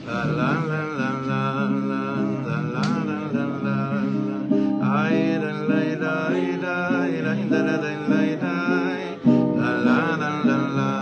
La la la la la la la la la la. Ay la la la la la la la la la la la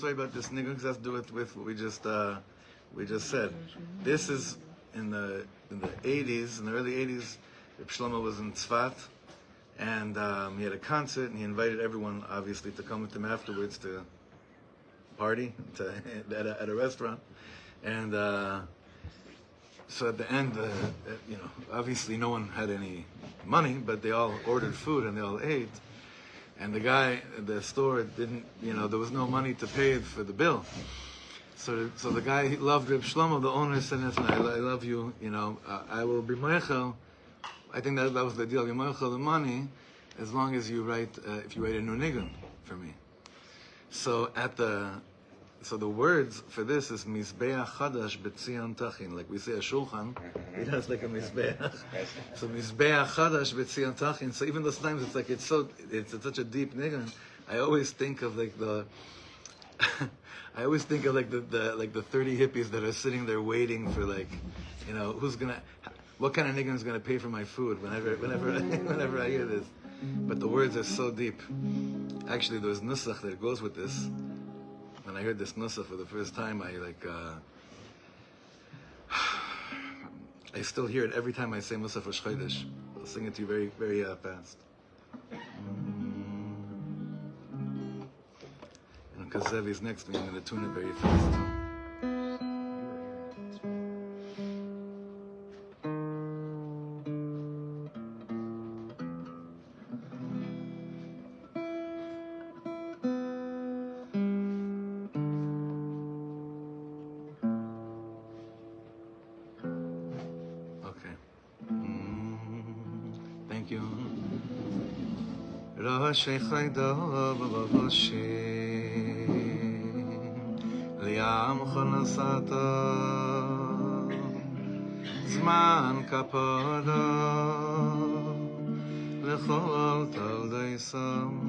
About this nigga has to do with what we just said. This is in the 80s, in the early 80s. Rav Shlomo was in Tzfat, and he had a concert, and he invited everyone, obviously, to come with him afterwards to party at a restaurant. And so at the end, obviously no one had any money, but they all ordered food and they all ate. And the guy at the store didn't, there was no money to pay for the bill. So the guy, he loved Rav Shlomo. The owner said, I love you, I will be moechel. I think that was the deal. I'll be moechel the money as long as you write, if you write a new nigun for me. So the words for this is Mizbeach Chadash B'Tzion Tachin. Like we say a shulchan, it has like a Mizbeach. So Mizbeach Chadash B'Tzion Tachin. So even those times it's such a deep nigun. I always think of the 30 hippies that are sitting there waiting for what kind of nigun is gonna pay for my food whenever I hear this. But the words are so deep. Actually, there's nusach that goes with this. When I heard this nusach for the first time, I still hear it every time I say nusach Rosh Chodesh. I'll sing it to you very, very fast. And because Zevi's next to me, I'm going to tune it very fast. Rosh Chodesh Liam Chonasato Zman Kaporo ולכל תולדייסם.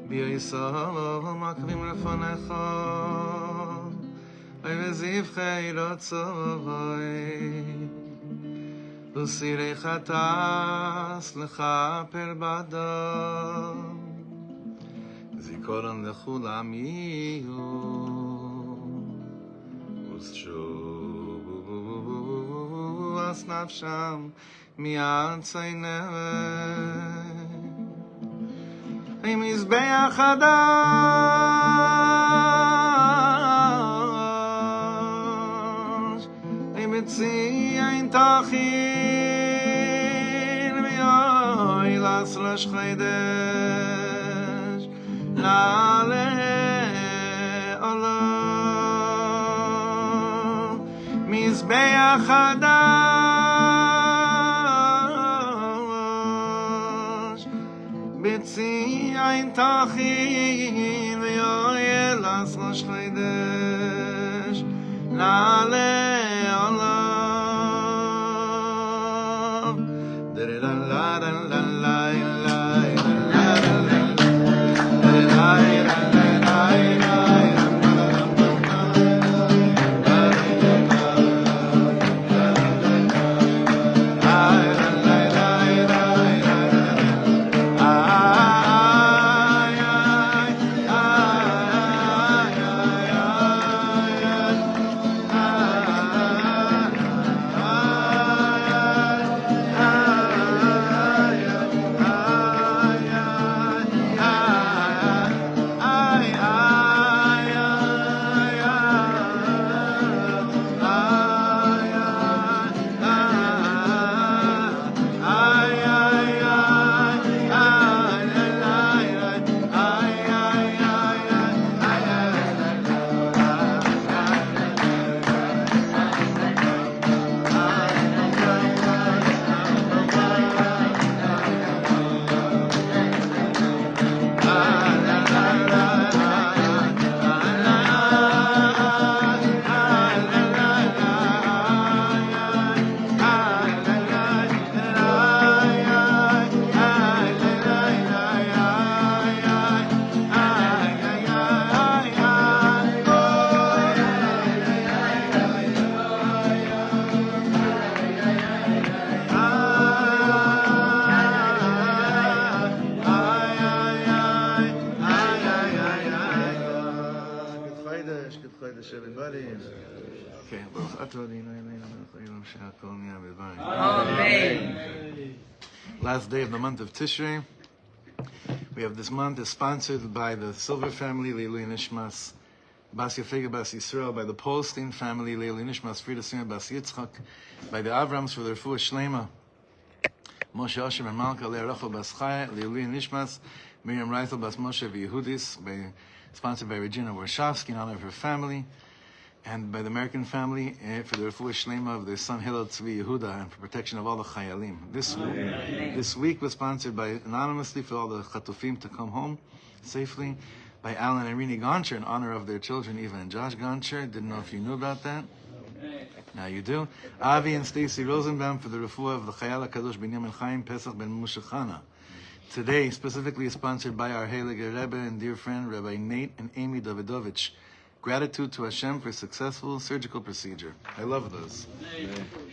בישראל מקבים לפניך, וזבחי רצוי, וסירי חטס לכפר בדם, זיכרון לכולם יהיו, ושובו אז נפשם מיד ציינם. עם מזבח חדש, עם מציין תכין, ויואי לעש חודש, נעלה עולם. מזבח חדש, בציין תכין, ויואי לעש חודש, נעלה עולם. Last day of the month of Tishrei. We have this month is sponsored by the Silver family, Leilui Nishmas Bas Yafega Bas Yisrael, by the Polstein family, Leilui Nishmas Frida Sima Bas Yitzchak, by the Avrams for their Refuah Shlema, Moshe Osher and Malka Leah Rachel Bas Chaya, Leilui Nishmas Miriam Reichel Bas Moshe V'Yehudis, sponsored by Regina Warshawski in honor of her family, and by the American family for the Refuah Shlema of their son Hillel Tzvi Yehuda, and for protection of all the Chayalim. This week was sponsored by anonymously for all the Chatufim to come home safely, by Alan and Rini Goncher in honor of their children Eva and Josh Goncher. Didn't know if you knew about that. Now you do. Avi and Stacy Rosenbaum for the Refuah of the Chayal HaKadosh Binyamin Chaim Pesach Ben Moshe Chana. Today specifically is sponsored by our Heilige Rebbe and dear friend Rabbi Nate and Amy Davidovich. Gratitude to Hashem for a successful surgical procedure. I love those.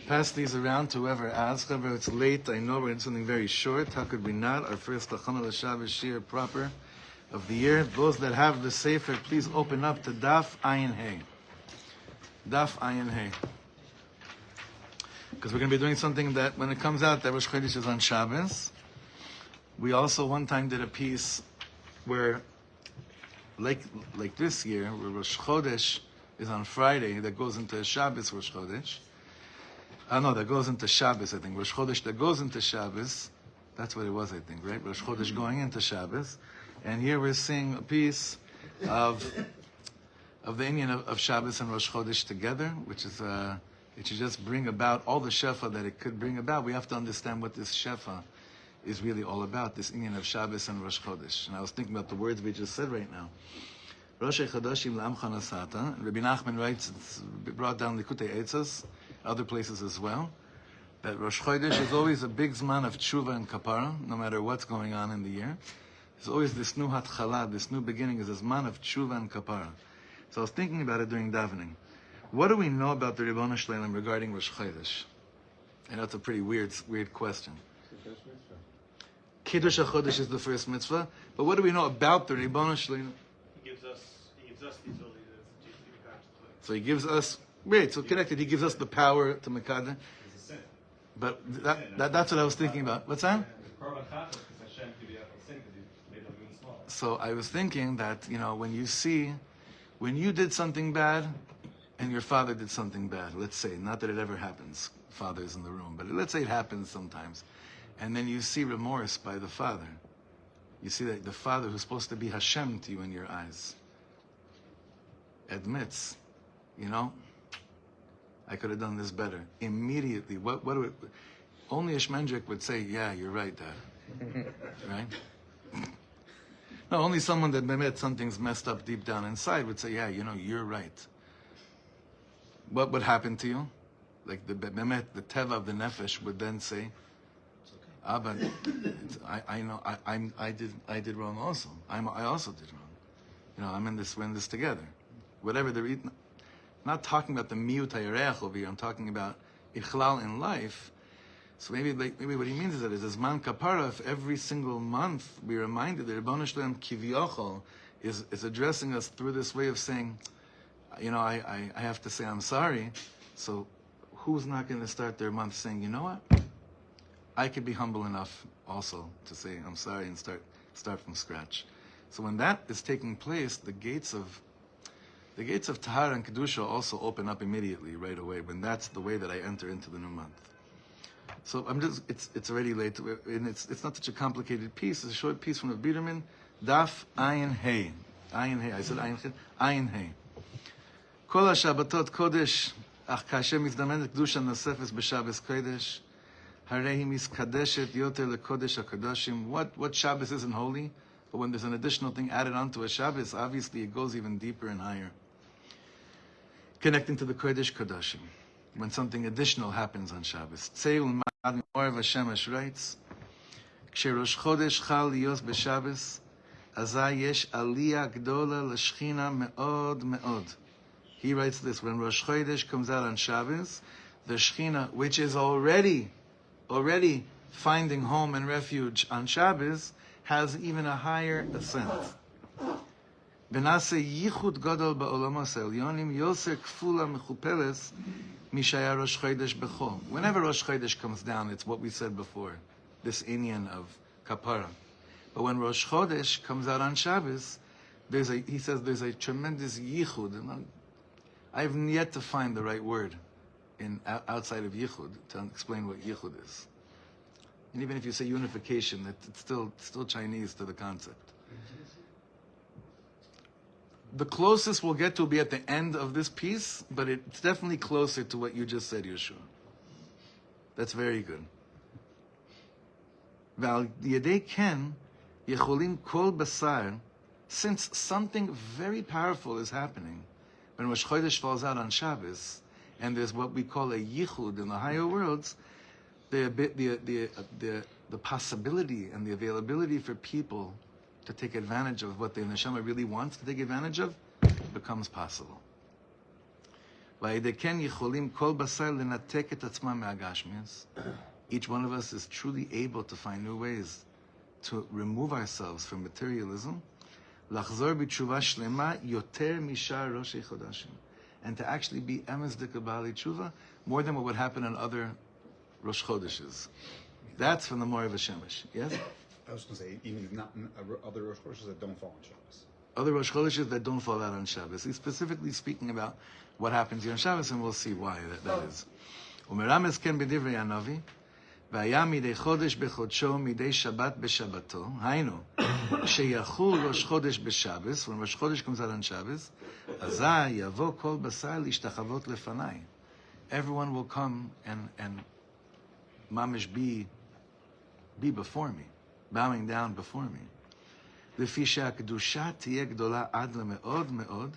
Pass these around to whoever asks. However, it's late. I know we're in something very short. How could we not? Our first Tachana L'Shabbos Shir proper of the year. Those that have the Sefer, please open up to Daf Ayin Hey. Daf Ayin Hey. Because we're going to be doing something that, when it comes out, that Rosh Chodesh is on Shabbos. We also one time did a piece where like this year, where Rosh Chodesh is on Friday, that goes into Shabbos Rosh Chodesh. No, that goes into Shabbos, I think. Rosh Chodesh that goes into Shabbos. That's what it was, I think, right? Rosh Chodesh going into Shabbos. And here we're seeing a piece of the Indian of Shabbos and Rosh Chodesh together, which is it should just bring about all the shefa that it could bring about. We have to understand what this shefa is really all about, this Indian of Shabbos and Rosh Chodesh. And I was thinking about the words we just said right now. Rosh Chodesh L'Amcha Nasata. Rabbi Nachman writes, it's brought down Likutei Eitzos, other places as well, that Rosh Chodesh is always a big zman of tshuva and kapara, no matter what's going on in the year. There's always this new hatchala, this new beginning is a zman of tshuva and kapara. So I was thinking about it during davening. What do we know about the Ribono Shel Olam regarding Rosh Chodesh? I know it's a pretty weird question. Kiddush HaChodesh is the first mitzvah, but what do we know about the Ribono Shel Olam? He gives us the ability to So he gives us, great, so connected, he gives us the power to Mekadesh. But that's what I was thinking about. What's that? So I was thinking that, when you did something bad and your father did something bad, let's say, not that it ever happens, father's in the room, but let's say it happens sometimes, and then you see remorse by the father. You see that the father who's supposed to be Hashem to you in your eyes admits, I could have done this better. Immediately, only a shmendrik would say, yeah, you're right, Dad. Right? No, only someone that met something's messed up deep down inside would say, yeah, you're right. What would happen to you? Like the teva of the nefesh would then say, but I know I did wrong also. I also did wrong. we're in this together. Whatever the reason. Not talking about the miut hayareach over here. I'm talking about ichlal in life. So maybe what he means is that it's man kapara. If every single month we're reminded that Ribono Shel Olam kivyochol is addressing us through this way of saying, I have to say I'm sorry. So who's not going to start their month saying, you know what? I could be humble enough also to say I'm sorry and start from scratch. So when that is taking place, the gates of Tahara and Kedusha also open up immediately, right away, when that's the way that I enter into the new month. So it's already late, and it's not such a complicated piece. It's a short piece from Rav Biderman, Daf Ayin Hey. Ayin Hey. I said Ayin Hey. Ayin Hey. Kol HaShabbatot Kodesh, ach kashem mizdamenet Kedusha Nosefes b'Shabbos Kodesh, harei miskadeshet yoter lekodesh HaKadoshim. What Shabbos isn't holy, but when there's an additional thing added onto a Shabbos, obviously it goes even deeper and higher. Connecting to the Kodesh Kodashim, when something additional happens on Shabbos. Tzeiul Ma'ad Morav Hashemesh writes, Kshe Rosh Chodesh Chal Liyos B'Shabbos, Azai Yesh Aliyah Gdola L'Shchina Me'od Me'od. He writes this, when Rosh Chodesh comes out on Shabbos, the Shechina, which is already finding home and refuge on Shabbos, has even a higher ascent. Benase yichud gadol ba'olamos elyonim yoser kfula mechupeles mishaya Rosh Chodesh bechol. Whenever Rosh Chodesh comes down, it's what we said before, this inyan of kapara. But when Rosh Chodesh comes out on Shabbos, he says there's a tremendous yichud. I've yet to find the right word outside of yichud to explain what yichud is. And even if you say unification, it's still Chinese to the concept. The closest we'll get to will be at the end of this piece, but it's definitely closer to what you just said, Yeshua. That's very good. Since something very powerful is happening, when Rosh Chodesh falls out on Shabbos, and there's what we call a yichud in the higher worlds, the possibility and the availability for people to take advantage of what the neshama really wants to take advantage of becomes possible. Each one of us is truly able to find new ways to remove ourselves from materialism, and to actually be emes dekabali tshuva more than what would happen in other Rosh Chodeshes. That's from the Morav Hashemesh. Yes? I was going to say, even not other Rosh Chodeshes that don't fall on Shabbos. Other Rosh Chodeshes that don't fall out on Shabbos. He's specifically speaking about what happens here on Shabbos, and we'll see why that is. Umerames ken b'divrei Hanavi, v'aya midei chodesh b'chodsho midei Shabbat b'Shabbato. Hainu, sheyachul Rosh Chodesh b'Shabbos, when Rosh Chodesh comes out on Shabbos, azai yavo kol basar lishtachavot lefanai. Everyone will come and mamish be before me, bowing down before me. לפי שהקדושה תהיה גדולה עד למאוד מאוד,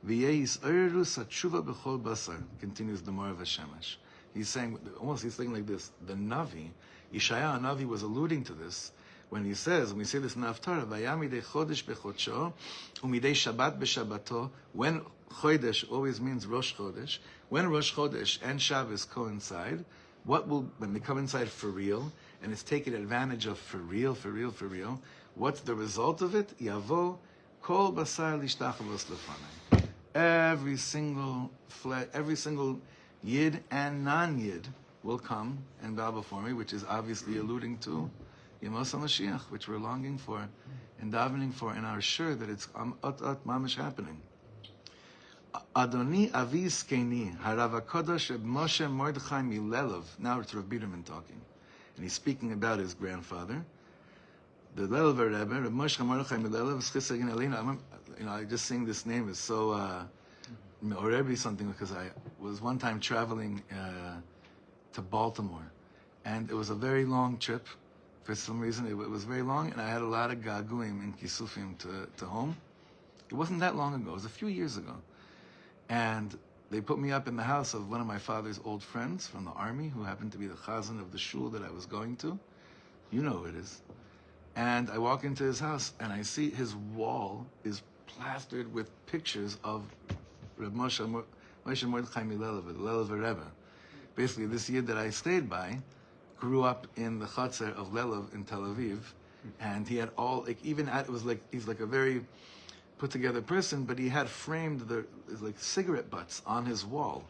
ויהיה יסעררוס התשובה בכל בשר. Continues the Morav Hashemesh. He's saying, he's saying like this. The Navi, Yeshaya Navi was alluding to this when he says, when we say this in Haftarah, Vayamidei Chodesh bechodsho, umidei Shabbat beshabbato, when Chodesh always means Rosh Chodesh, when Rosh Chodesh and Shabbos coincide, when they come inside for real, and it's taken advantage of for real, what's the result of it? Yavo kol basar lishtachavos lefanai. Every single Yid and non-Yid will come and bow before me, which is obviously alluding to Yemos HaMashiach, which we're longing for and davening for, and are sure that it's mamish happening. Adoni Avi Skeni Harav HaKodesh Reb Moshe Mordechai Milelov. Now it's Rav Biderman talking, and he's speaking about his grandfather, the Lelever Rebbe, Reb Moshe Mordechai Milelov. Schissagin Elena. I just saying this name is so or something, because I was one time traveling to Baltimore, and it was a very long trip. For some reason, it was very long, and I had a lot of gaguim and kisufim to home. It wasn't that long ago. It was a few years ago. And they put me up in the house of one of my father's old friends from the army, who happened to be the chazan of the shul that I was going to. You know who it is. And I walk into his house, and I see his wall is plastered with pictures of Reb Moshe Mordechai Milelov, the Lelever Rebbe. Basically, this Yid that I stayed by grew up in the Chatzar of Lelev in Tel Aviv, and he had he's like a very put together person, but he had framed cigarette butts on his wall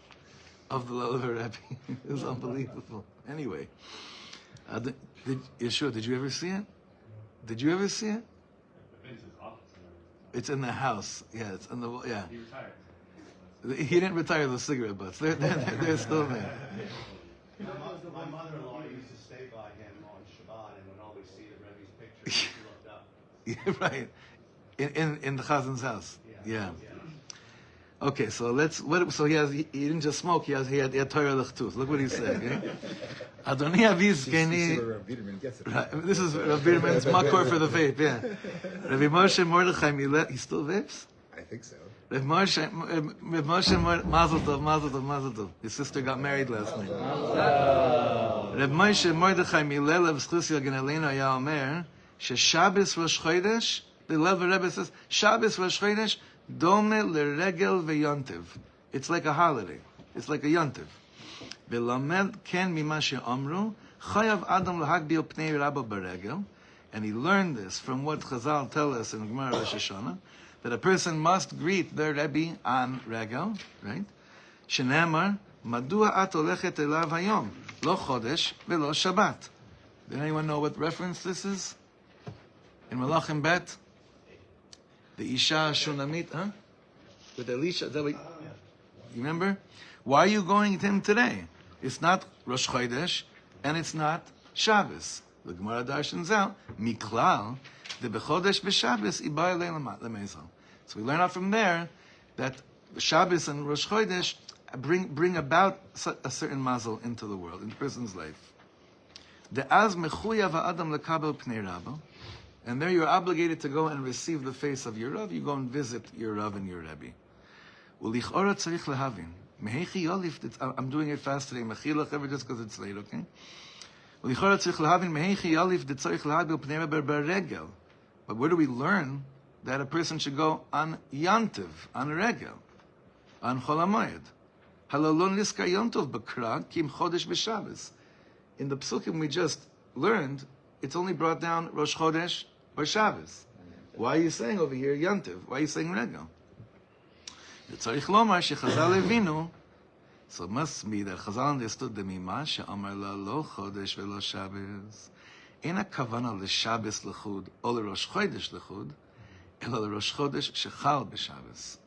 of the Lelever Rebbe. It was unbelievable. Anyway, Yeshua, did you ever see it? Did you ever see it? It's in the house. Yeah, it's in the wall. Yeah. He retired. He didn't retire the cigarette butts. They're still there. My mother-in-law used to stay by him on Shabbat and would always see the Rebbe's picture. She looked up. Yeah, right. In the Chazan's house. Yeah. Okay, so he didn't just smoke. He had Torah L'chtus. Look what he said. Okay? Adoni Aviz Keni. This is Rav Biderman's makor for the vape. Yeah. Rabbi Moshe Mordechai Milelov. He still vapes? I think so. Rav Moshe Mazel Tov. His sister got married last night. Rav Moshe Mordechai Milelov Zchus Yagin Aleinu Haya Omer sheShabbos Rosh Chodesh. The Lelever Rebbe says Shabbos Rosh Chodesh Dome LeRegel VeYontiv. It's like a holiday. It's like a yontiv. V'lamed ken mima she'amru chayav adam lahagbil pnei rabbo beregel. And he learned this from what Chazal tell us in Gemara Rosh Hashanah, that a person must greet their Rebbe on regel, right? Shenemar madua at olechet elav hayom lo chodesh velo Shabbat. Did anyone know what reference this is? In Malachim Bet, the Isha Shunamit, huh? With Elisha, you remember? Why are you going to him today? It's not Rosh Chodesh, and it's not Shabbos. The Gemara darshans out, Miklal, the Bechodesh B'Shabbos, Ibai Lemezal. So we learn out from there that Shabbos and Rosh Chodesh bring about a certain mazel into the world, into the person's life. The Az Mechuyav Adam Lekabel Pnei Rabbo. And there you're obligated to go and receive the face of your Rav. You go and visit your Rav and your Rebbe. I'm doing it fast today. Just because it's late, okay? But where do we learn that a person should go on Yantiv, on Regel, on Cholamoyed? In the psukim we just learned, it's only brought down Rosh Chodesh or Shabbos. Why are you saying over here Yantiv? Why are you saying Regel? So it must be that Chazal understood the Mima she'amar la lo Chodesh velo Shabbos. Ein hakavana leShabbos lechud or leRosh Chodesh lechud, ela leRosh Chodesh shechal b'Shabbos.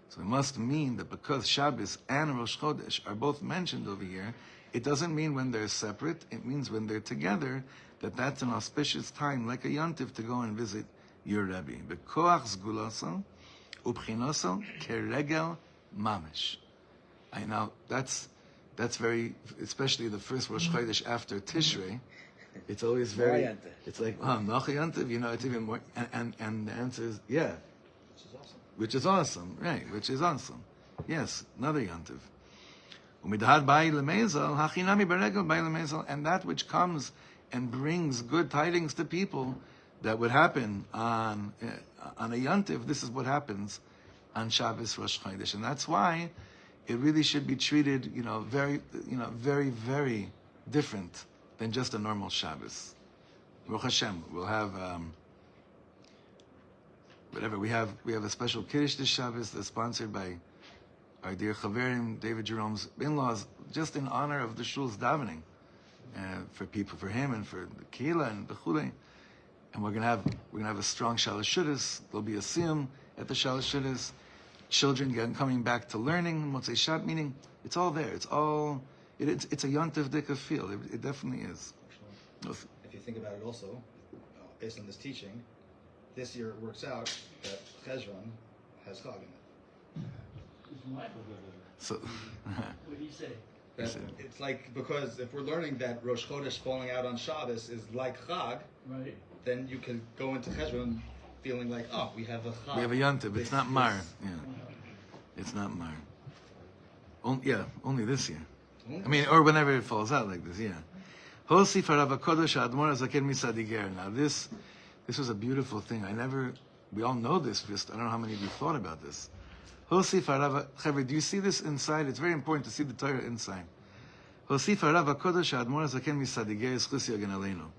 So it must mean that because Shabbos and Rosh Chodesh are both mentioned over here, it doesn't mean when they're separate. It means when they're together, that's an auspicious time, like a yontiv, to go and visit your Rebbe. Bekoach zgulaso ubchinoso keregel mamish. Now that's very, especially the first Rosh Chodesh after Tishrei. It's always very. It's like noch yontiv. It's even more. And the answer is yeah, which is awesome, right? Which is awesome. Yes, another yontiv. And that which comes and brings good tidings to people that would happen on a Yantiv, this is what happens on Shabbos Rosh Chodesh. And that's why it really should be treated, very, very different than just a normal Shabbos. Baruch Hashem, we'll have we have a special Kiddush this Shabbos that's sponsored by our dear Chaverim, David Jerome's in-laws, just in honor of the shul's davening, for him and for the Kehillah and the Chulei. And we're gonna have a strong Shalashudas. There'll be a siyum at the Shalashudas. Children coming back to learning Motzei Shabbat, meaning it's all there. It's all it's a Yontiv Dika feel. It definitely is. If you think about it, also based on this teaching, this year it works out that Cheshvan has Chag in it. So, What do you say? That it's like, because if we're learning that Rosh Chodesh falling out on Shabbos is like Chag, Right. then you can go into Cheshvan feeling like, oh, we have a Chag. we have a Yontiv. It's not Mar. Yeah, it's not Mar. Only this year. I mean, or whenever it falls out like this. Yeah. Hosif Rav Kodesh Admor Zaken Misadiger. Now this was a beautiful thing. We all know this. Just I don't know how many of you thought about this. Hosif Rav Chaver, do you see this inside? It's very important to see the Torah inside. Hosif Rav Kodesh Admor Zaken Misadiger Eschusi Yagen Aleinu.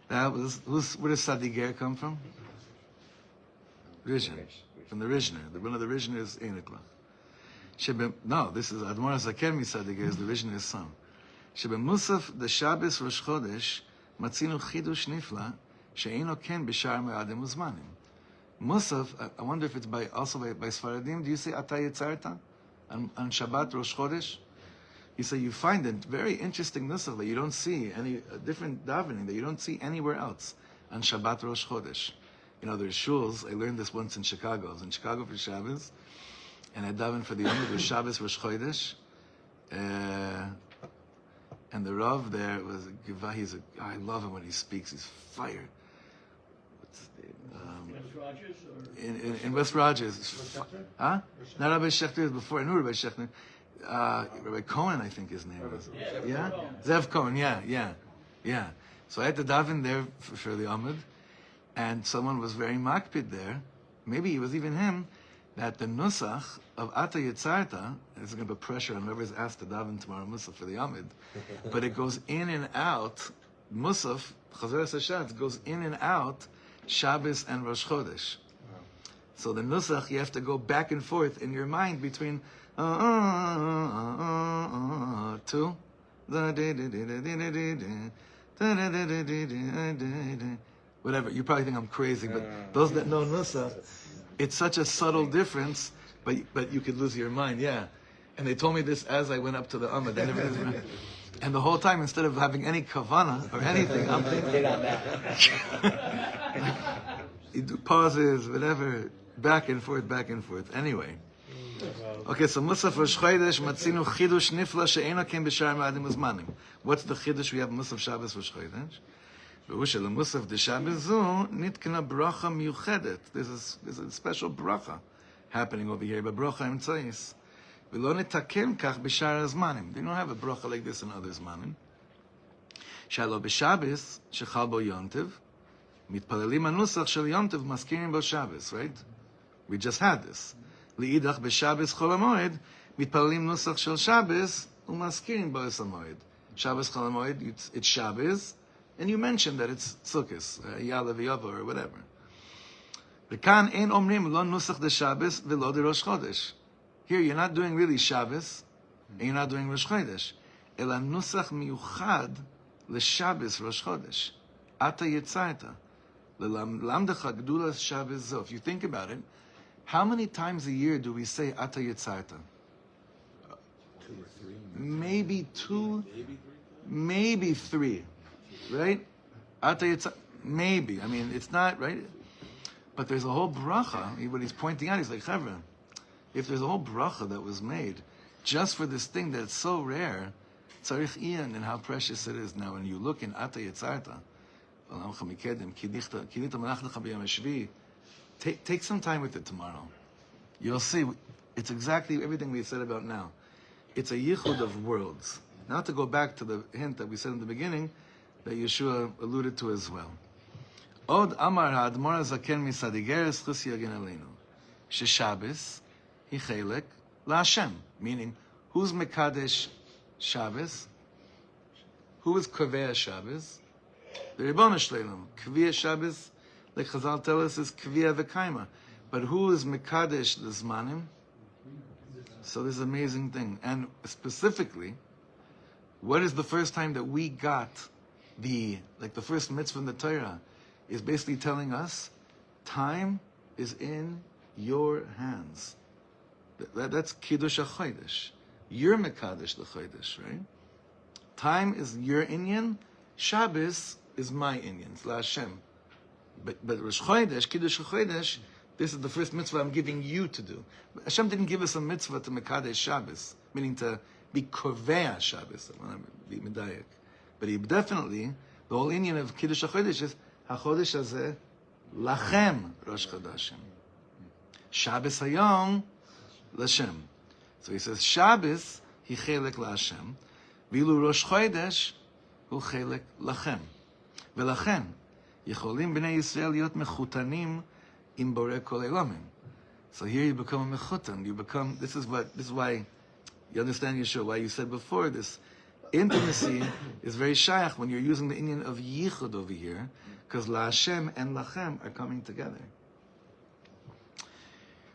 That was where does Sadiger come from? Rishon, from the Rishner. One of the Rishner is Einikla. No, this is Admor Zaken Misadiger is the Rishner's son. שבמוסף דשבס ראש חודש מצינו חידוש נפלא שאינו כן בשאר מועדים וזמנים. Musaf, I wonder if it's also by Sfaradim. Do you say Ata Yitzarta on Shabbat Rosh Chodesh? You say you find a very interesting nusach that you don't see a different davening that you don't see anywhere else on Shabbat Rosh Chodesh. There's shuls. I learned this once in Chicago. I was in Chicago for Shabbos, and I davened for the Yom of Shabbos Rosh Chodesh. And the Rav there was I love him when he speaks. He's fire. What's his name? West Rogers or In West Rogers. Huh? Not Rabbi Shechter, before. I knew Rabbi Shechter. Rabbi Cohen, I think his name was. Yeah? Zev Cohen, yeah. So I had to daven there for the Amud, and someone was very makpid there. Maybe it was even him, that the nusach of Ata Yitzarta, there's going to be pressure on whoever's asked to daven tomorrow Musaf for the Amid, but it goes in and out, Musaf, Chazeres HaShatz, goes in and out Shabbos and Rosh Chodesh. So the nusach, you have to go back and forth in your mind between to whatever. You probably think I'm crazy, but those that know nusach, it's such a subtle difference, but you could lose your mind, yeah. And they told me this as I went up to the Amud. And the whole time, instead of having any kavana or anything, I'm thinking you do pauses, whatever, back and forth. Anyway. Okay, so Musaf Rosh Chodesh Matzinu Chidush Nifla She'ena Kem B'Shar Ma'adim Uzmanim. What's the Chidush we have Musaf Shabbos Rosh Chodesh? Musaf de Shabbos Zu Nitkana Bracha Miuchedet. There's a special bracha happening over here, but bracha Emtzais. V'lo nitaken kach b'shar hazmanim. They don't have a bracha like this in other zmanim. Shalo b'Shabbos shechal bo yontiv mitpalelim anusach shel yontiv maskirim bo Shabbos. Right? We just had this. Li'idach b'Shabbos chol hamoed mitpalelim nusach shel Shabbos umaskirim bo hamoed. Shabbos chol hamoed, it's Shabbos, and you mentioned that it's Sukkos, Ya'aleh v'Yavo or whatever. V'kan ein omrim lo nusach de Shabbos v'lo de Rosh Chodesh. Here you're not doing really Shabbos, and you're not doing Rosh Chodesh. Ela nusach miyuchad leShabbos Rosh Chodesh. Ata yitzarta lelamdecha gdulas Shabbos zo. If you think about it, how many times a year do we say Ata yitzarta? 2 or 3. Maybe 2, maybe 3, right? Ata yitzarta, maybe. I mean, it's not right. But there's a whole bracha. What he's pointing out, he's like, Chavra, if there's a whole bracha that was made just for this thing that's so rare, tzarich iyan, and how precious it is. Now, when you look in Ata Yitzarta, take some time with it tomorrow. You'll see it's exactly everything we said about now. it's a yichud of worlds. Now to go back to the hint that we said in the beginning, that Yeshua alluded to as well. Od amar ha'admor hazaken misadigeres chus yagin aleinu. Shabbos hi chelek la'Hashem. Meaning, who's Mekadesh Shabbos? Who is Kovea Shabbos? The Ribbon Shleilim. Kviyah Shabbos, like Chazal tell us, is Kviyah v'kaima. But who is Mekadesh the Zmanim? So this is an amazing thing. And specifically, what is the first time that we got the first mitzvah in the Torah is basically telling us, time is in your hands. That's Kiddush HaChodesh. You're Mekadesh the Chodesh, right? Time is your inyan. Shabbos is my inyan. It's LaHashem. But Rosh Chodesh, Kiddush HaChodesh, this is the first mitzvah I'm giving you to do. Hashem didn't give us a mitzvah to Mekadesh Shabbos, meaning to be Kovea Shabbos. I want to be medayek. But he definitely, the whole inyan of Kiddush HaChodesh is HaChodesh Hazeh Lachem Rosh Chodashim. Shabbos Hayom L'Hashem. So he says Shabbos he chelek LaHashem, vilu Rosh Chodesh hu chelek Lachem. V'lachen yicholim bnei Yisrael liot mechutanim im borei kol elamim. So here you become a mechutan. You become. This is why you understand Yeshua. Why you said before this intimacy is very shaykh when you're using the inyan of yichud over here, because LaHashem and Lachem are coming together.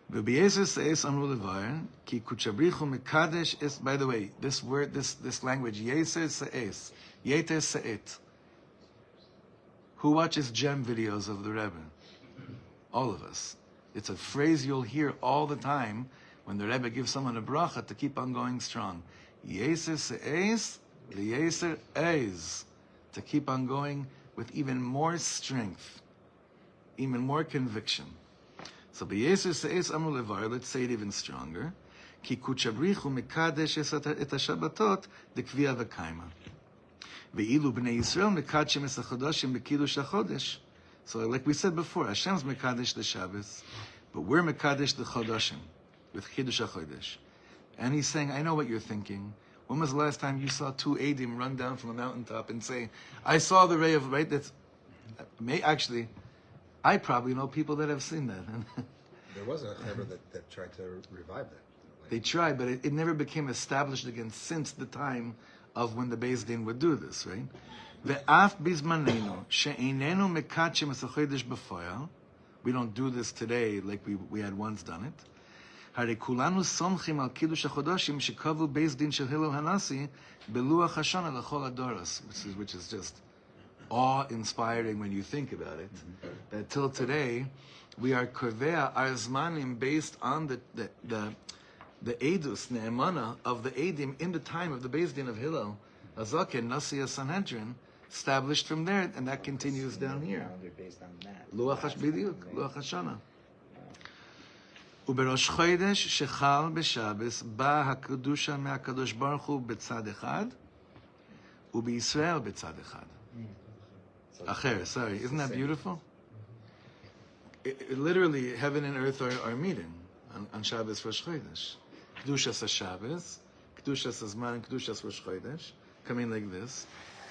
By the way, this word, this language, yeser se'es, yeter se'et. Who watches gem videos of the Rebbe? All of us. It's a phrase you'll hear all the time when the Rebbe gives someone a bracha to keep on going strong. Yeser se'es, yeser ez. To keep on going with even more strength, even more conviction. So b'yeser se'es amru levar, let's say it even stronger. Ki kuchabrichu mekadesh et ha-Shabbatot dekviyah v'kaima. Ve'ilu b'nei Yisrael mekadshim es ha-Chodashim b'kiddush ha-Chodesh. So like we said before, Hashem's mekadesh the Shabbos, but we're mekadesh the Chodashim with kiddush ha-Chodesh. And he's saying, I know what you're thinking. When was the last time you saw two Eidim run down from a mountaintop and say, I saw the ray of light? That's actually, I probably know people that have seen that. There was a Hebrew that tried to revive that. They tried, but it never became established again since the time of when the Beis Din would do this, right? Ve'af bizmanenu she'einenu mekadshim es ha-Chodesh b'foyal. We don't do this today like we had once done it. Hare kulanu somchim al kiddush ha-Chodashim shekavu Beis Din shel Hillel Hanasi beluach Hashana l'chol adoros, which is just awe-inspiring when you think about it. That till today, we are kovea our zmanim based on the edus ne'emana of the edim in the time of the Beis Din of Hillel, Azaken Nasi Sanhedrin, established from there, and that continues down here. Based on that. Luach Hashana. ובראש חודש שחל בשבס בא הקדושה מהקדוש ברוך הוא בצד אחד ובישראל בצד אחד. אחר, sorry, isn't that beautiful? Literally, heaven and earth are meeting on Shabbos Rosh Chodesh. Kedushas HaShabbos, Kedushas HaZman, Kedushas Rosh Chodesh, coming like this.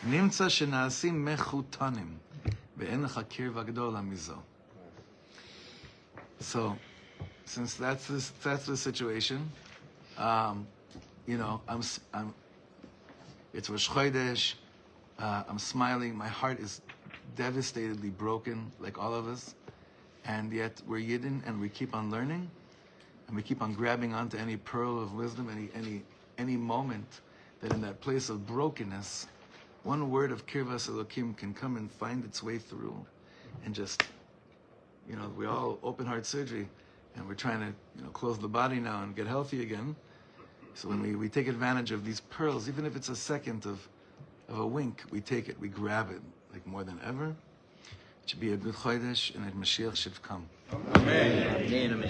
נמצא שנעשים מחותנים ואין לך קרבה גדולה מזו. So, since that's the situation, it's Rosh Chodesh. I'm smiling. My heart is devastatedly broken, like all of us, and yet we're Yidden, and we keep on learning, and we keep on grabbing onto any pearl of wisdom, any moment that in that place of brokenness, one word of Kirvas Elokim can come and find its way through, and just, we all open heart surgery. And we're trying to, close the body now and get healthy again. So when we take advantage of these pearls, even if it's a second of a wink, we take it, we grab it, like more than ever. It should be a good Chodesh, and Mashiach should come. Amen.